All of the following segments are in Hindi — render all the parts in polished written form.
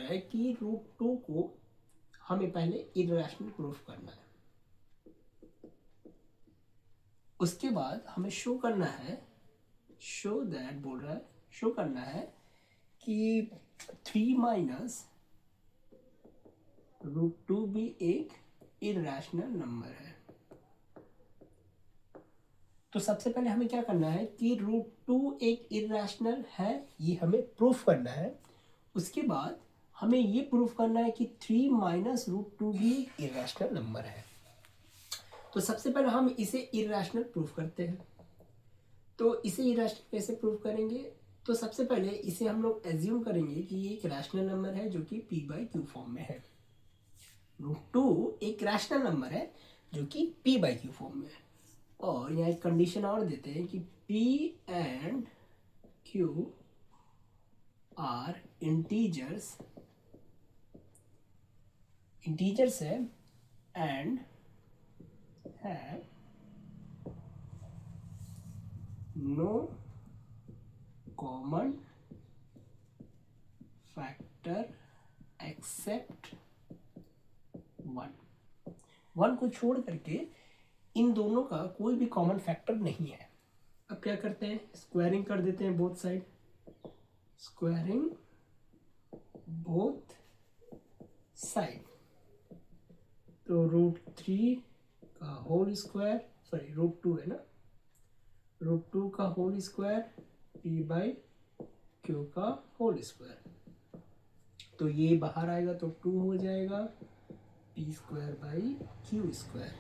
है कि √2 को हमें पहले इरेशनल प्रूफ करना है, उसके बाद हमें शो करना है, शो दैट बोल रहा है, शो करना है कि 3 माइनस √2 भी एक इरेशनल नंबर है। तो सबसे पहले हमें क्या करना है कि √2 एक इरेशनल है, ये हमें प्रूफ करना है। उसके बाद हमें ये प्रूफ करना है कि 3 माइनस √2 भी इरेशनल नंबर है। तो सबसे पहले हम इसे इरेशनल प्रूफ करते हैं। तो इसे इरेशनल कैसे प्रूफ करेंगे? तो सबसे पहले इसे हम लोग एज्यूम करेंगे कि ये एक रैशनल नंबर है जो कि p/q फॉर्म में है। √2 एक रैशनल नंबर है जो कि p/q फॉर्म में है। और यहाँ एक कंडीशन और देते हैं कि p and q are integers है and have no common factor except 1 को छोड़ करके इन दोनों का कोई भी कॉमन फैक्टर नहीं है। अब क्या करते हैं, स्क्वायरिंग कर देते हैं both side, squaring both side. तो √3 का होल स्क्वायर, सॉरी √2 है ना, √2 का होल स्क्वायर p/q का होल स्क्वायर। तो ये बाहर आएगा तो 2 हो जाएगा p²/q²।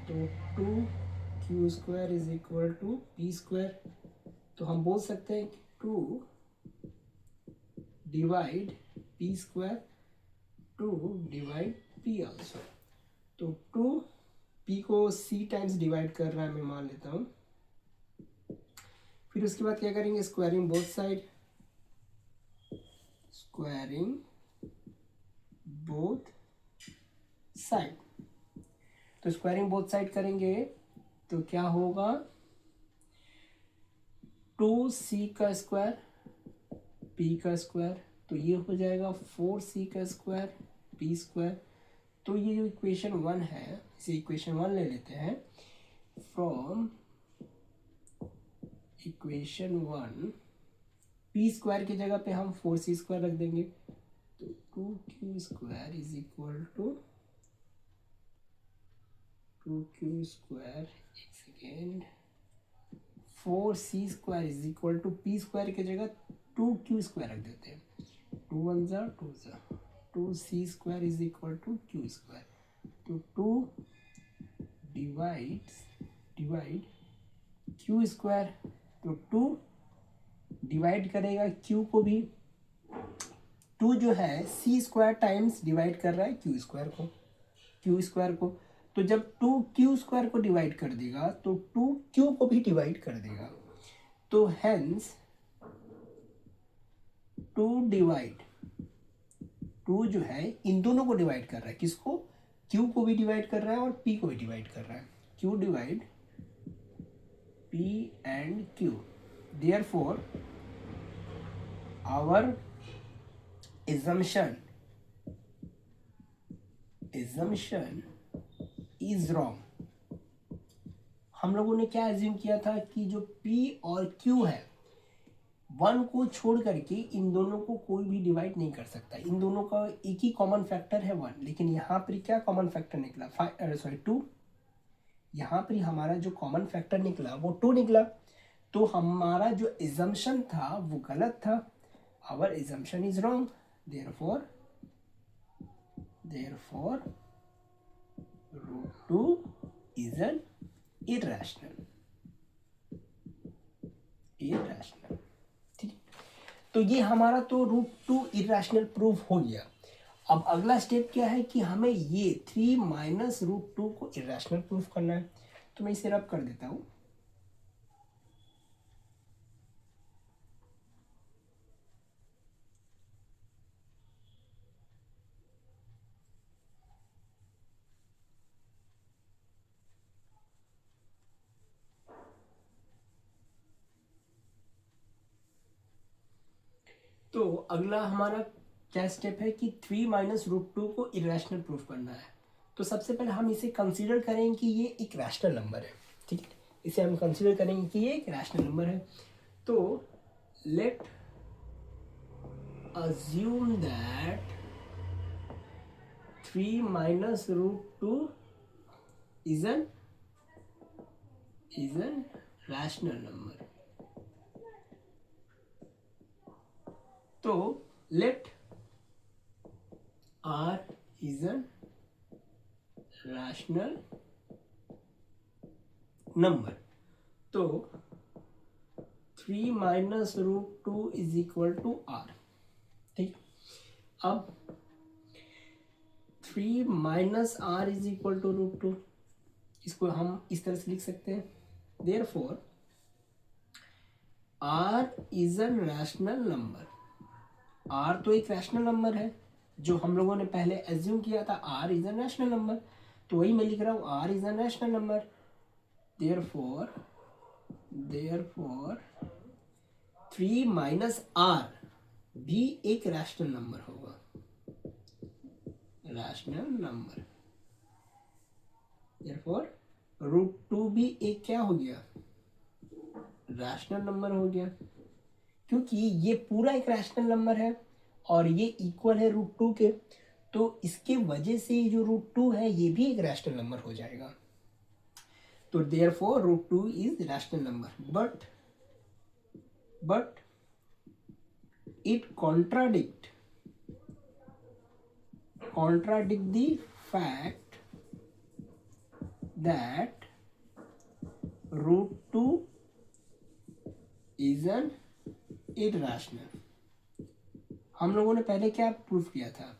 तो 2q² is equal to p²। तो हम बोल सकते हैं कि 2 divide p², 2 divide p also. तो 2 p को c टाइम्स डिवाइड कर रहा है, मैं मान लेता हूँ। फिर उसके बाद क्या करेंगे, squaring both side, squaring both side. तो स्क्वायरिंग बोथ साइड करेंगे तो क्या होगा, 2c का स्क्वायर p का स्क्वायर, तो ये हो जाएगा 4c का स्क्वायर p²। तो ये जो इक्वेशन 1 है, इसे इक्वेशन 1 ले लेते हैं। फ्रॉम इक्वेशन 1 p² की जगह पे हम 4c² रख देंगे। तो 2q² is equal to 2q², एक second, 4c² is equal to p² की जगह 2q² रख देते हैं। 2 1 जा 2 जा, 2c² is equal to q²। तो 2 डिवाइड q², तो 2 डिवाइड करेगा q को भी। 2 जो है c² टाइम्स डिवाइड कर रहा है q² को। तो जब 2 q² को डिवाइड कर देगा तो 2 q को भी डिवाइड कर देगा। तो हेंस 2 जो है इन दोनों को डिवाइड कर रहा है, किसको, q को भी डिवाइड कर रहा है और p को भी डिवाइड कर रहा है। q divide p and q, therefore our assumption is wrong. हम लोगों ने क्या एज्यूम किया था कि जो p और q है, 1 को छोड़ करके इन दोनों को कोई भी डिवाइड नहीं कर सकता, इन दोनों का एक ही कॉमन फैक्टर है 1। लेकिन यहाँ पर क्या कॉमन फैक्टर निकला, 2। यहाँ पर हमारा जो कॉमन फैक्टर निकला वो 2 निकला। तो हमारा जो एजम्पशन था वो गलत था, our assumption is wrong, therefore √2 is an irrational। ठीक, तो ये हमारा तो √2 इरेशनल प्रूफ हो गया। अब अगला स्टेप क्या है कि हमें ये 3 माइनस √2 को इरेशनल प्रूफ करना है। तो मैं इसे रब कर देता हूँ। तो अगला हमारा क्या स्टेप है कि 3 माइनस रूट टू को इरेशनल प्रूफ करना है। तो सबसे पहले हम इसे कंसीडर करेंगे कि ये एक रैशनल नंबर है, ठीक है। इसे हम कंसीडर करेंगे कि ये एक रैशनल नंबर है। तो let assume that 3 minus root two is an rational number. तो let R is a rational number। तो 3 minus root two is equal to R, ठीक। अब 3 minus R is equal to root two, इसको हम इस तरह से लिख सकते हैं। Therefore R is an rational number. R तो एक रैशनल नंबर है, जो हम लोगों ने पहले एज्यूम किया था R is an rational number, तो वही मैं लिख रहा हूँ R is an rational number. Therefore 3 minus R भी एक रैशनल नंबर होगा, rational number. Therefore root two भी एक क्या हो गया, रैशनल नंबर हो गया, क्योंकि ये पूरा एक रैशनल नंबर है और ये इक्वल है रूट टू के, तो इसके वजह से जो रूट टू है ये भी एक रैशनल नंबर हो जाएगा। तो therefore root two is rational number, but it contradict the fact that root 2 is an irrational। हम लोगों ने पहले क्या प्रूफ किया था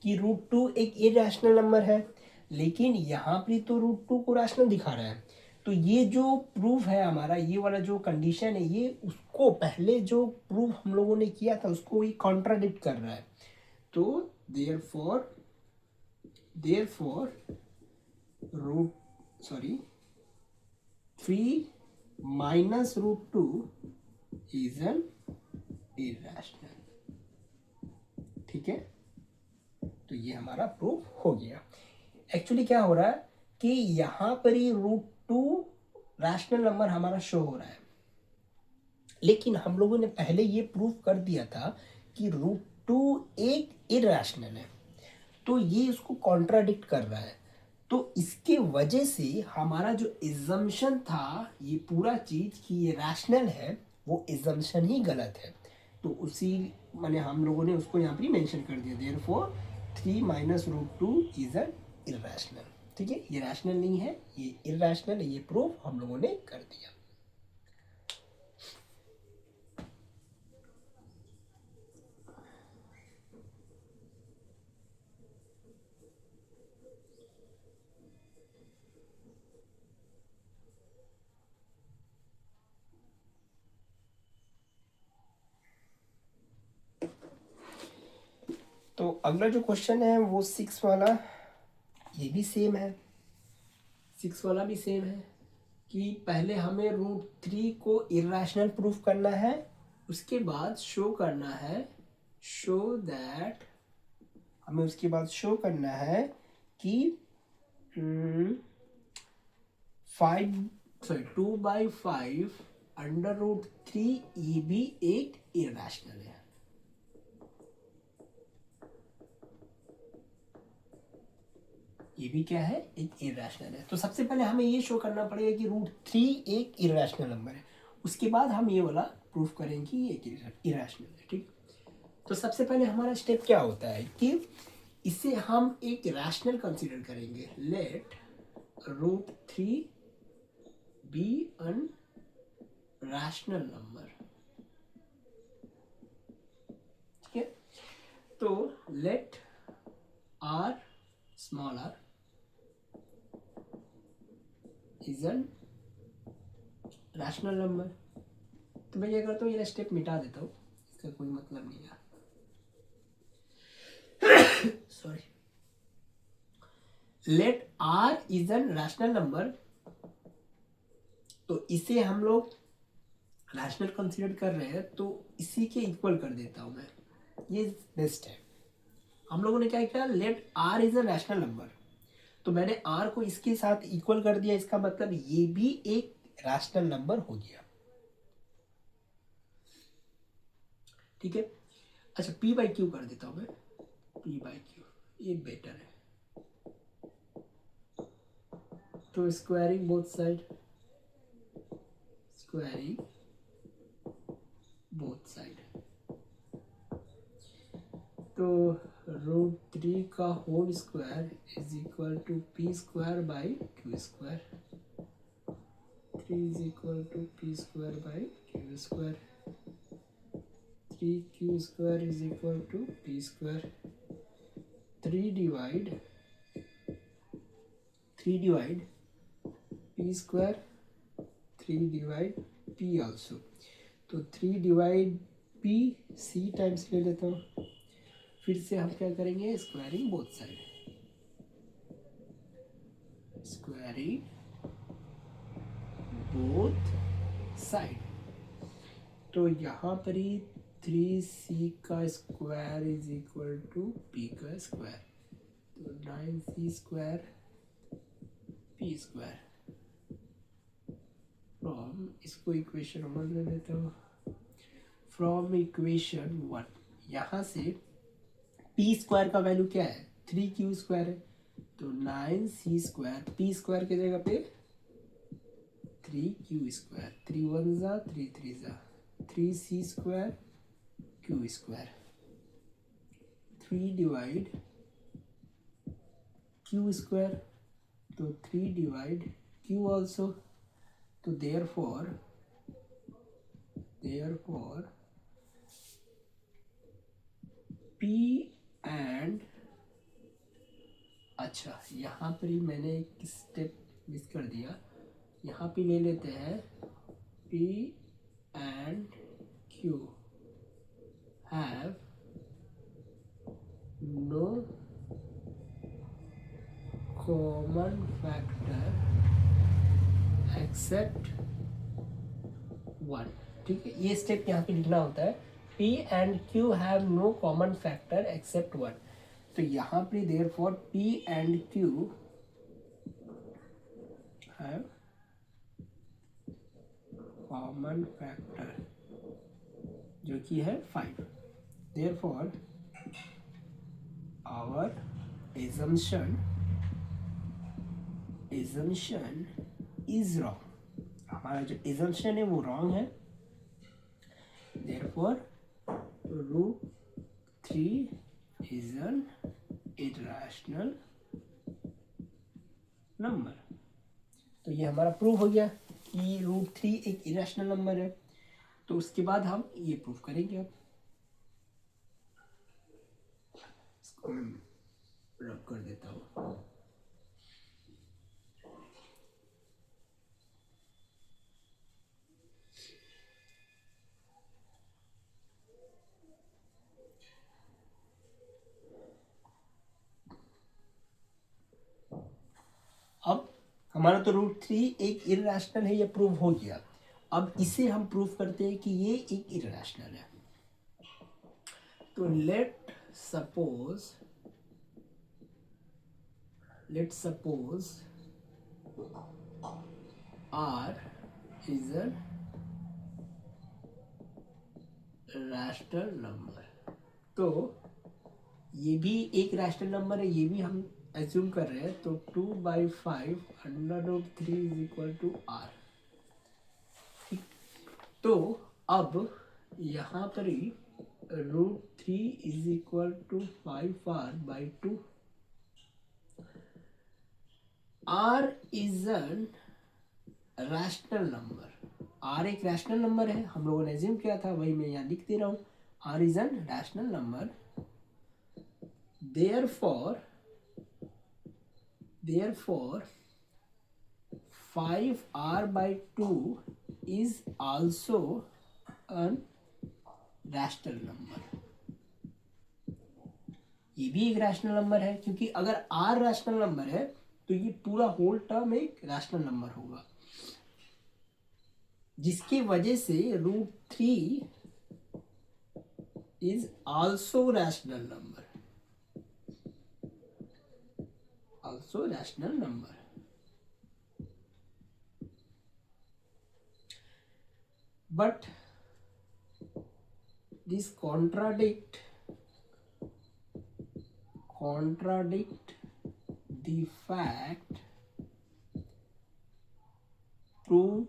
कि रूट टू एक इरेशनल नंबर है, लेकिन यहाँ पर तो रूट टू को रैशनल दिखा रहा है। तो ये जो प्रूफ है हमारा, ये वाला जो कंडीशन है, ये उसको पहले जो प्रूफ हम लोगों ने किया था उसको ये कॉन्ट्राडिक्ट कर रहा है। तो therefore root 3 minus root two is an irrational, ठीक है। तो ये हमारा प्रूफ हो गया। एक्चुअली क्या हो रहा है कि यहाँ पर ही रूट टू रैशनल नंबर हमारा शो हो रहा है, लेकिन हम लोगों ने पहले ये प्रूफ कर दिया था कि रूट टू एक इरेशनल है, तो ये इसको कॉन्ट्राडिक्ट कर रहा है। तो इसके वजह से हमारा जो इजम्पशन था, ये पूरा चीज कि ये रैशनल है, वो इजम्पशन ही गलत है। तो उसी माने हम लोगों ने उसको यहाँ पर मेंशन कर दिया। Therefore 3 minus root two is an irrational, ठीक है। ये रैशनल नहीं है, ये इरेशनल है, ये प्रूफ हम लोगों ने कर दिया। तो अगला जो क्वेश्चन है वो 6 वाला, ये भी सेम है, 6 वाला भी सेम है कि पहले हमें रूट 3 को इरेशनल प्रूफ करना है, उसके बाद शो करना है कि 2/5 अंडर रूट 3 ये भी एक इरेशनल है। ये भी क्या है, एक इरेशनल है। तो सबसे पहले हमें ये शो करना पड़ेगा कि रूट 3 एक इरेशनल नंबर है, उसके बाद हम ये वाला प्रूफ करेंगे कि ये एक इरेशनल है, ठीक। तो सबसे पहले हमारा स्टेप क्या होता है कि इसे हम एक रैशनल कंसीडर करेंगे। Let root 3 be an rational number, ठीक है। तो let r small r is an rational number. तो मैं क्या करता हूँ, ये स्टेप मिटा देता हूँ, इसका कोई मतलब नहीं है। Sorry. Let r is an rational number, तो इसे हम लोग रैशनल कंसीडर कर रहे हैं, तो इसी के इक्वल कर देता हूं मैं, ये बेस्ट है। हम लोगों ने क्या किया, let r is a rational number, तो मैंने आर को इसके साथ इक्वल कर दिया, इसका मतलब ये भी एक रैशनल नंबर हो गया। ठीक है, अच्छा पी बाई क्यू कर देता हूं मैं, पी बाई क्यू ये बेटर है। तो squaring both side, squaring both side, तो √3 का whole square is equal to p square by q square, 3 is equal to p square by q square, 3q square is equal to p square, 3 divide p square, 3 divide p also, तो 3 डिवाइड पी सी टाइम्स ले लेता हूँ, फिर से हम क्या करेंगे, squaring both side, squaring both side, तो यहाँ पर ही 3c का square is equal to p का स्क्वायर, तो 9c square p square, from इसको इक्वेशन 1 ले लेता हूँ, फ्रॉम इक्वेशन 1 यहाँ से p स्क्वायर का वैल्यू क्या है, 3q स्क्वायर है, तो 9c स्क्वायर, p स्क्वायर की जगह पे 3q स्क्वायर, 3 1 जा 3 3 जा, 3c square q square, 3 divide q square, तो 3 डिवाइड q ऑल्सो, तो therefore p एंड, अच्छा यहाँ पर ही मैंने एक स्टेप मिस कर दिया, यहाँ पे ले लेते हैं p and q have no common factor except 1। ठीक है, ये स्टेप यहाँ पे लिखना होता है, P and Q have no common factor except 1, तो यहाँ पे therefore P and Q have common factor जो कि है 5, therefore our assumption is wrong, हमारा जो assumption है वो रॉन्ग है, therefore √3 is an irrational number। तो ये हमारा प्रूव हो गया कि √3 एक इरेशनल नंबर है। तो उसके बाद हम ये प्रूव करेंगे, अब इसको मैं रब कर देता हूँ। अब हमारा तो √3 एक इरेशनल है, ये प्रूव हो गया। अब इसे हम प्रूव करते हैं कि ये एक इरेशनल है। तो let suppose R is a rational number, तो ये भी एक रैशनल नंबर है, ये भी हम एज्यूम कर रहे हैं, तो 2/5 √3 इज इक्वल टू R। तो अब यहाँ पर ही √3 is equal to 5R/2, R is an rational number, R एक रैशनल नंबर है, हम लोगों ने एज्यूम किया था, वही मैं यहाँ लिख दे रहा हूँ, R is an rational number, therefore 5R/2 is also an rational number. ये भी एक रैशनल नंबर है, क्योंकि अगर R रैशनल नंबर है तो ये पूरा होल टर्म एक रैशनल नंबर होगा, जिसकी वजह से √3 is also rational number. also rational number. But this contradict the fact proved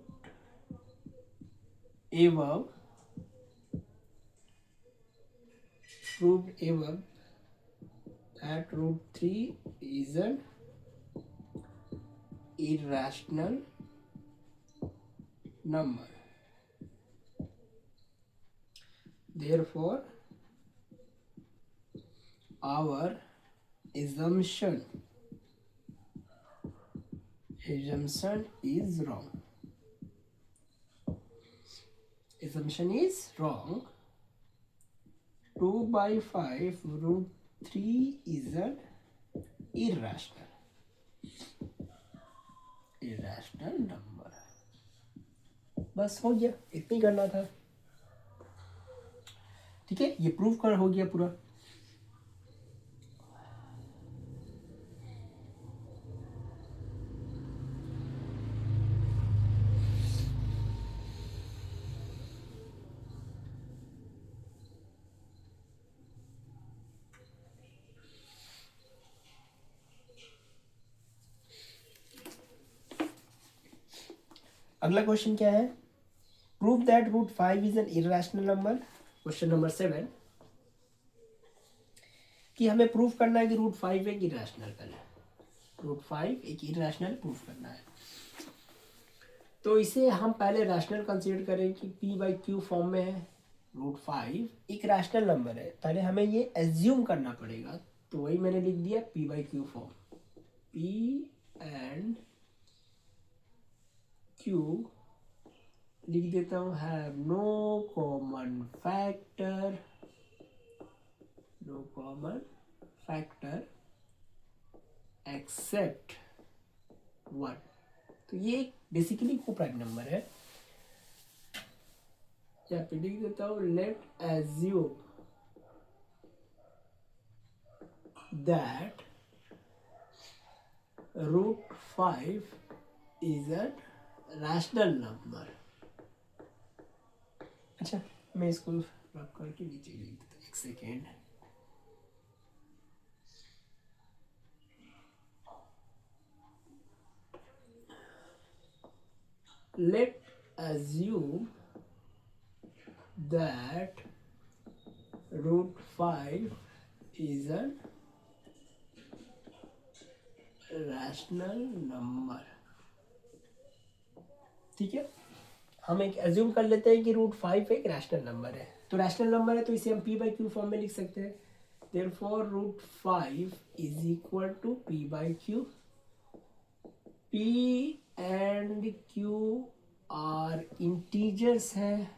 above that root 3 is an irrational number. Therefore, our assumption is wrong. Assumption is wrong. 2 by 5 root 3 is an irrational number. बस हो गया, इतना ही करना था. ठीक है, ये प्रूव कर हो गया पूरा. अगला क्वेश्चन क्या है? Prove that root 5 is an irrational number. Question number 7 कि हमें प्रूफ करना है कि रूट 5 एक इरेशनल है. रूट 5 एक इरेशनल प्रूफ करना है. तो इसे हम पहले रैशनल कंसीडर करें कि p बाई क्यू फॉर्म में है. रूट 5 एक रैशनल नंबर है, पहले हमें ये एज्यूम करना पड़ेगा. तो वही मैंने लिख दिया p by q form. p and q लिख देता हूँ have no common factor except 1. तो ये बेसिकली को प्राइम नंबर है. यहाँ पे लिख देता हूँ let assume that root 5 is a rational number. अच्छा, मैं इसको रब करके नीचे लिख देता हूँ. एक second. Let assume that root 5 is a rational number. ठीक है, हम एक एज्यूम कर लेते हैं कि रूट 5 एक रैशनल नंबर है. तो रैशनल नंबर है तो इसे हम p बाई क्यू फॉर्म में लिख सकते हैं. Therefore root 5 is equal to p by q. p and q are integers है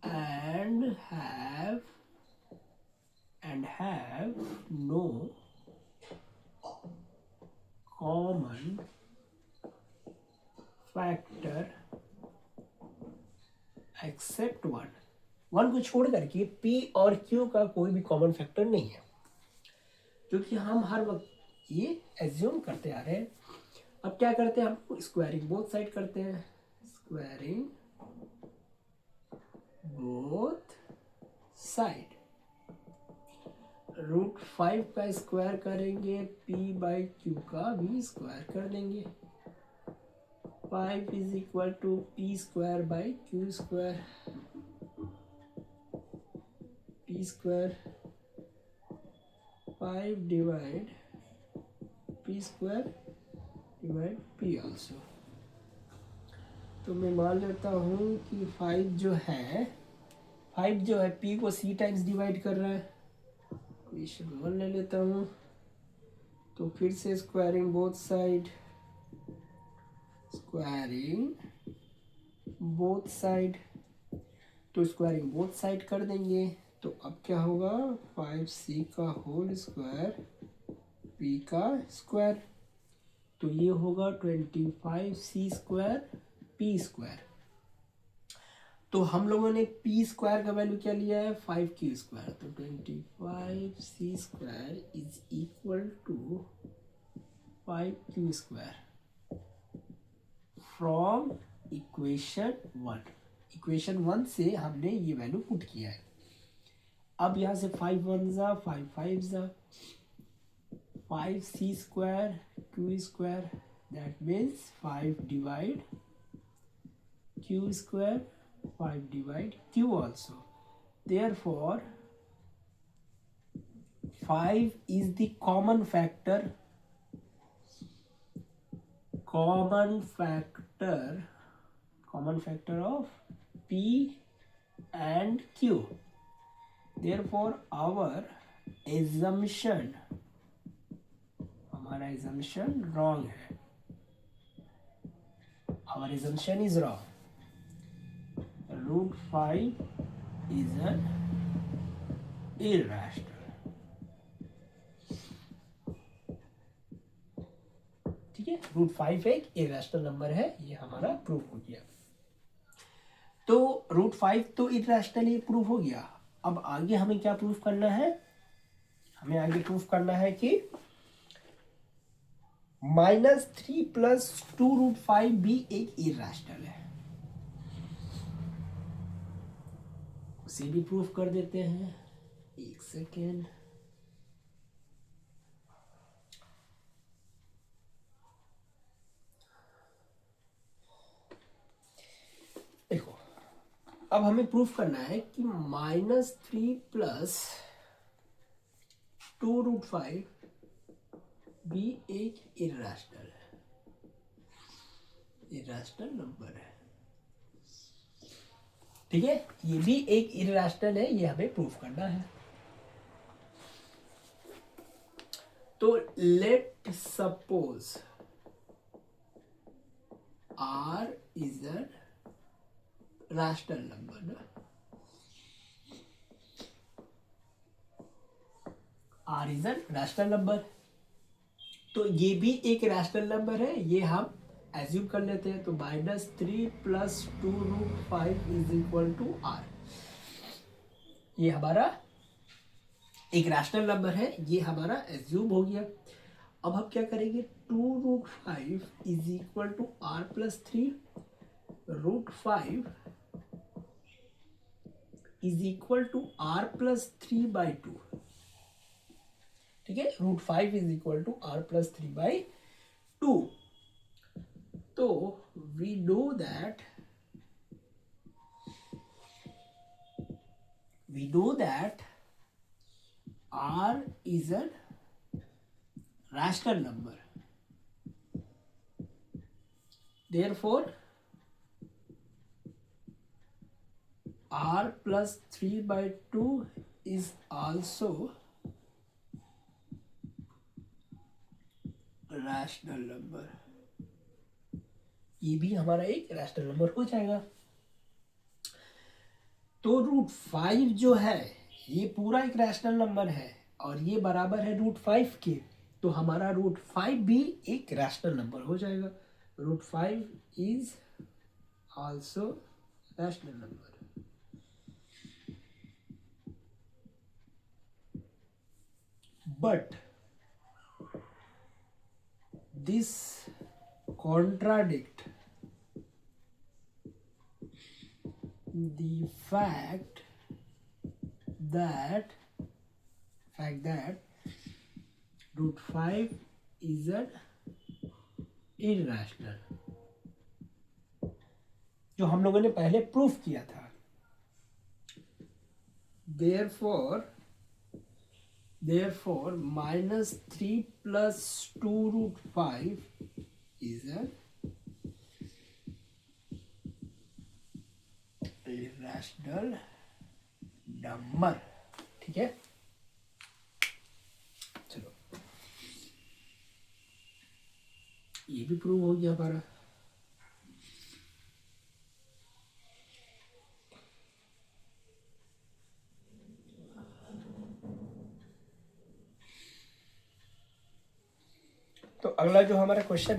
and have no common factor except 1. 1 को छोड़ करके p और q का कोई भी कॉमन फैक्टर नहीं है, क्योंकि हम हर वक्त ये एज्यूम करते आ रहे हैं. अब क्या करते हैं, हम स्क्वायरिंग बोथ साइड करते हैं. Squaring both side. रूट 5 का स्क्वायर करेंगे, p बाई क्यू का भी स्क्वायर कर देंगे. 5 is equal to p square by q square. p square 5 divide p square divide p also. तो मैं मान लेता हूँ कि 5 जो है p को c टाइम्स डिवाइड कर रहा है. इक्वेशन 1 ले लेता हूँ. तो फिर से स्क्वायरिंग बोथ साइड तो स्क्वायरिंग बोथ साइड कर देंगे. तो अब क्या होगा, 5c का होल स्क्वायर p का स्क्वायर. तो ये होगा 25c स्क्वायर p स्क्वायर. तो हम लोगों ने पी स्क्वायर का वैल्यू क्या लिया है 5q², तो 25c² is equal to 5q² from equation 1 से हमने ये वैल्यू पुट किया है। अब यहाँ से 5 1 जा 5 5 जा 5c² q², that means 5 divide q², 5 divide q also. Therefore 5 is the common factor of p and q. Therefore our assumption wrong है, our assumption is wrong. √5 is an irrational. ठीक है, √5 एक इरेशनल नंबर है, ये हमारा प्रूफ हो गया। तो √5 तो इरेशनल ये प्रूफ हो गया। अब आगे हमें क्या प्रूफ करना है? हमें आगे प्रूफ करना है कि -3 + 2√5 भी एक इरेशनल है। उसे भी प्रूफ कर देते हैं, एक सेकेंड। देखो, अब हमें प्रूफ करना है कि -3 + 2√5 भी एक इरेशनल नंबर है। ठीक है, ये भी एक इरेशनल है, ये हमें प्रूफ करना है। तो let suppose R is a rational number ना, R is a rational number, तो ये भी एक रैशनल नंबर है, ये हम एज्यूम कर लेते हैं। तो -3 + 2√5 इज इक्वल टू R, ये हमारा एक रैशनल नंबर है, ये हमारा एज्यूम हो गया। अब हम क्या करेंगे, 2√5 is equal to R + 3, √5 is equal to R + 3/2। ठीक है, √5 इज इक्वल टू R + 3/2। तो we know that R is a rational number. Therefore R + 3/2 is also rational number. ये भी हमारा एक रैशनल नंबर हो जाएगा। तो √5 जो है ये पूरा एक रैशनल नंबर है और ये बराबर है √5 के, तो हमारा √5 भी एक रैशनल नंबर हो जाएगा। √5 is also rational number. But this contradict the fact that √5 is an irrational, जो हम लोगों ने पहले प्रूफ किया था। therefore -3 + 2√5 is an irrational number। ठीक है, चलो ये भी प्रूव हो गया हमारा। तो अगला जो हमारा क्वेश्चन है